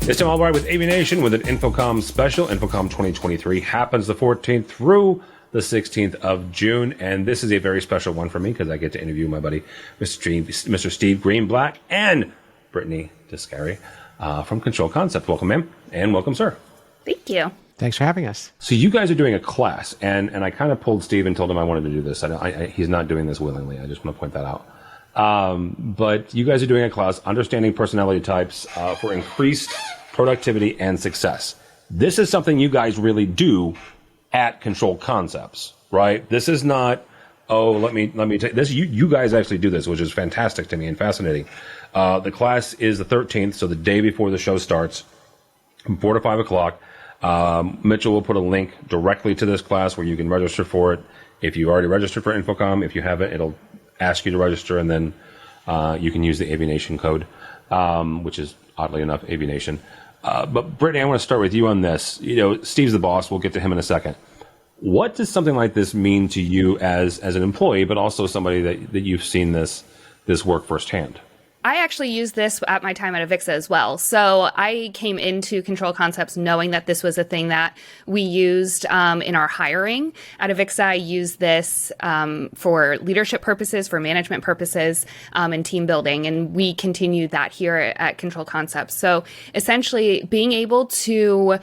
It's Tim Albright with AVNation with an InfoComm special. InfoComm 2023 happens the 14th through the 16th of June, and this is a very special one for me because I get to interview my buddy, Mr. Steve Greenblatt and Brittany DiCesare from Control Concept. Welcome, ma'am, and welcome, sir. Thank you. Thanks for having us. So you guys are doing a class, and I kind of pulled Steve and told him I wanted to do this. He's not doing this willingly. I just want to point that out. But you guys are doing a class, Understanding Personality Types for Increased Productivity and Success. This is something you guys really do at Control Concepts, right? This is not, let me take this. You guys actually do this, which is fantastic to me and fascinating. The class is the 13th, so the day before the show starts, from 4 to 5 o'clock. Mitchell will put a link directly to this class where you can register for it. If you already registered for InfoComm, if you haven't, it'll ask you to register, and then you can use the AVNation code, which is oddly enough AVNation. But Brittany, I want to start with you on this. You know, Steve's the boss. We'll get to him in a second. What does something like this mean to you as an employee, but also somebody that you've seen this work firsthand? I actually used this at my time at Avixa as well. So I came into Control Concepts knowing that this was a thing that we used in our hiring. At Avixa, I used this for leadership purposes, for management purposes, and team building. And we continue that here at Control Concepts. So essentially being able to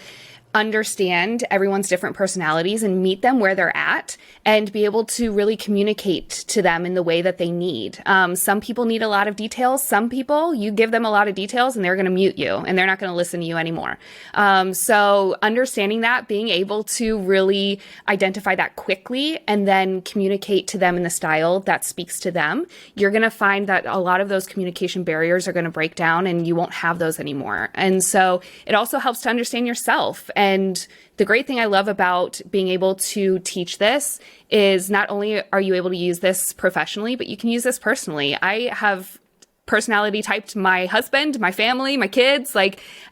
understand everyone's different personalities and meet them where they're at and be able to really communicate to them in the way that they need. Some people need a lot of details. Some people, you give them a lot of details and they're going to mute you and they're not going to listen to you anymore. So understanding that, being able to really identify that quickly and then communicate to them in the style that speaks to them, you're going to find that a lot of those communication barriers are going to break down and you won't have those anymore. And so it also helps to understand yourself. And the great thing I love about being able to teach this is not only are you able to use this professionally, but you can use this personally. I have personality typed my husband, my family, my kids,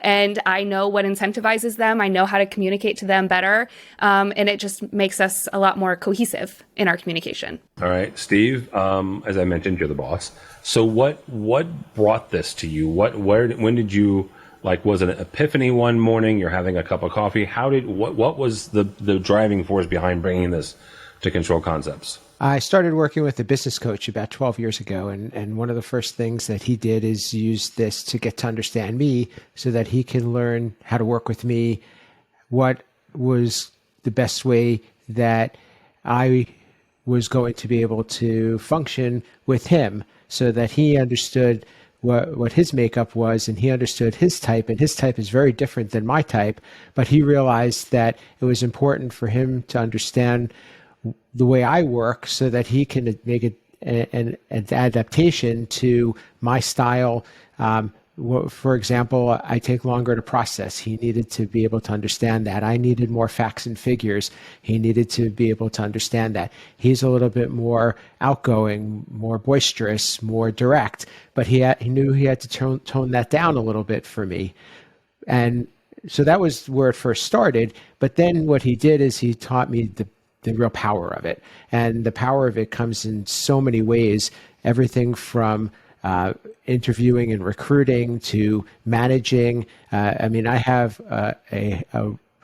and I know what incentivizes them. I know how to communicate to them better. And it just makes us a lot more cohesive in our communication. All right, Steve, as I mentioned, you're the boss. So what brought this to you? When did you, was it an epiphany one morning? You're having a cup of coffee. What was the driving force behind bringing this to Control Concepts? I started working with a business coach about 12 years ago, and one of the first things that he did is use this to get to understand me so that he can learn how to work with me, what was the best way that I was going to be able to function with him so that he understood what his makeup was, and he understood his type, and his type is very different than my type, but he realized that it was important for him to understand the way I work so that he can make an adaptation to my style. For example, I take longer to process. He needed to be able to understand that. I needed more facts and figures. He needed to be able to understand that. He's a little bit more outgoing, more boisterous, more direct, but he knew he had to tone that down a little bit for me. And so that was where it first started. But then what he did is he taught me the real power of it. And the power of it comes in so many ways, everything from interviewing and recruiting to managing. I have a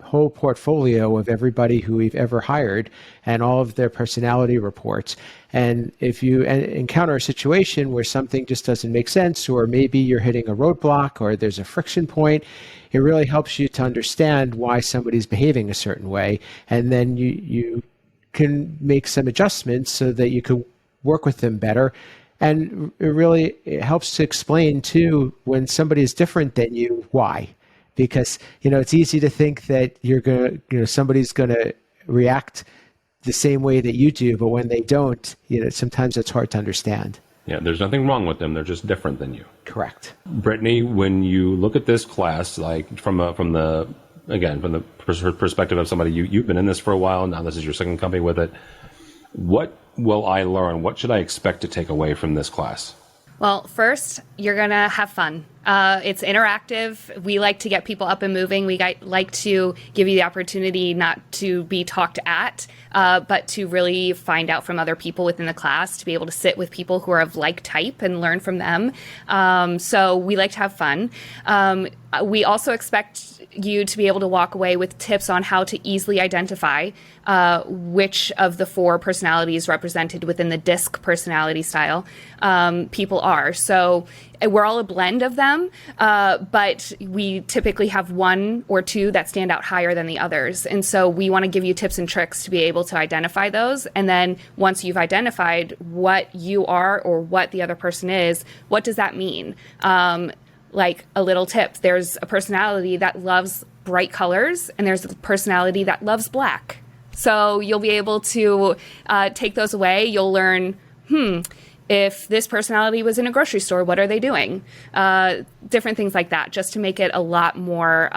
whole portfolio of everybody who we've ever hired and all of their personality reports. And if you encounter a situation where something just doesn't make sense, or maybe you're hitting a roadblock or there's a friction point, it really helps you to understand why somebody's behaving a certain way. And then you can make some adjustments so that you can work with them better. And it helps to explain too, when somebody is different than you, why. Because, it's easy to think that somebody's going to react the same way that you do, but when they don't, sometimes it's hard to understand. Yeah, there's nothing wrong with them. They're just different than you. Correct. Brittany, when you look at this class, from the perspective of somebody, you've been in this for a while, now this is your second company with it. What will I learn? What should I expect to take away from this class? Well, first, you're going to have fun. It's interactive. We like to get people up and moving. We like to give you the opportunity not to be talked at, but to really find out from other people within the class, to be able to sit with people who are of like type and learn from them. So we like to have fun. We also expect you to be able to walk away with tips on how to easily identify which of the 4 personalities represented within the DISC personality style people are. So we're all a blend of them, but we typically have 1 or 2 that stand out higher than the others. And so we want to give you tips and tricks to be able to identify those. And then once you've identified what you are or what the other person is, what does that mean? Like a little tip, there's a personality that loves bright colors, and there's a personality that loves black. So you'll be able to take those away. You'll learn, if this personality was in a grocery store, what are they doing? Different things like that, just to make it a lot more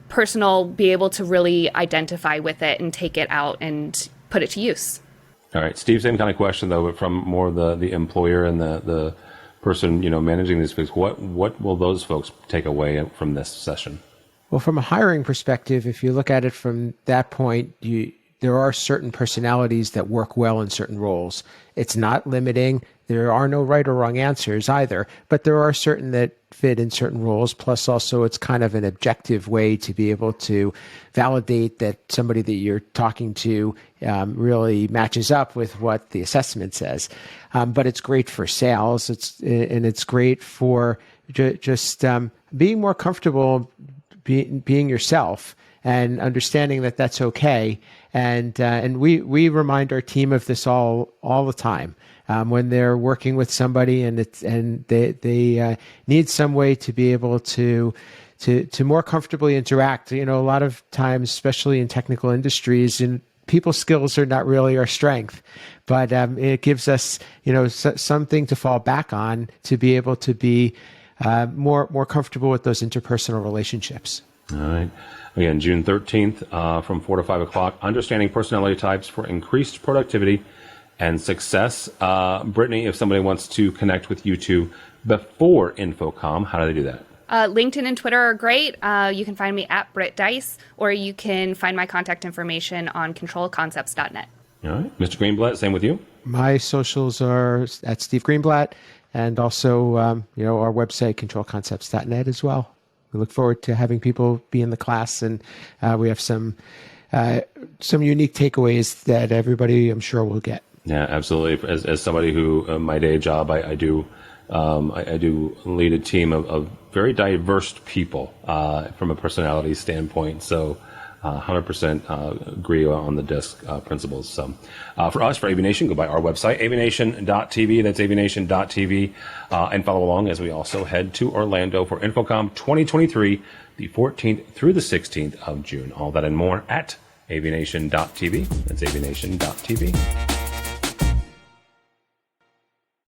personal, be able to really identify with it and take it out and put it to use. All right, Steve, same kind of question, though, but from more the employer and the person, managing these folks. What will those folks take away from this session? Well, from a hiring perspective, if you look at it from that point, there are certain personalities that work well in certain roles. It's not limiting. There are no right or wrong answers either, but there are certain that fit in certain roles. Plus, also, it's kind of an objective way to be able to validate that somebody that you're talking to really matches up with what the assessment says. But it's great for sales. It's great for just being more comfortable being yourself and understanding that that's okay. And we remind our team of this all the time. When they're working with somebody and they need some way to be able to more comfortably interact. A lot of times, especially in technical industries, and people skills are not really our strength, but it gives us something to fall back on to be able to be more comfortable with those interpersonal relationships. All right. Again, June 13th from 4 to 5 o'clock, Understanding Personality Types for Increased Productivity and Success. Brittany, if somebody wants to connect with you two before InfoComm, how do they do that? LinkedIn and Twitter are great. You can find me at Britt Dice, or you can find my contact information on controlconcepts.net. All right. Mr. Greenblatt, same with you? My socials are at Steve Greenblatt, and also our website, controlconcepts.net as well. We look forward to having people be in the class, and we have some unique takeaways that everybody, I'm sure, will get. Yeah, absolutely. As somebody who, my day job, I do lead a team of very diverse people from a personality standpoint. So 100% agree on the DISC principles. So for us, for AVNation, go by our website, avnation.tv. That's avnation.tv. And follow along as we also head to Orlando for InfoComm 2023, the 14th through the 16th of June. All that and more at avnation.tv. That's avnation.tv.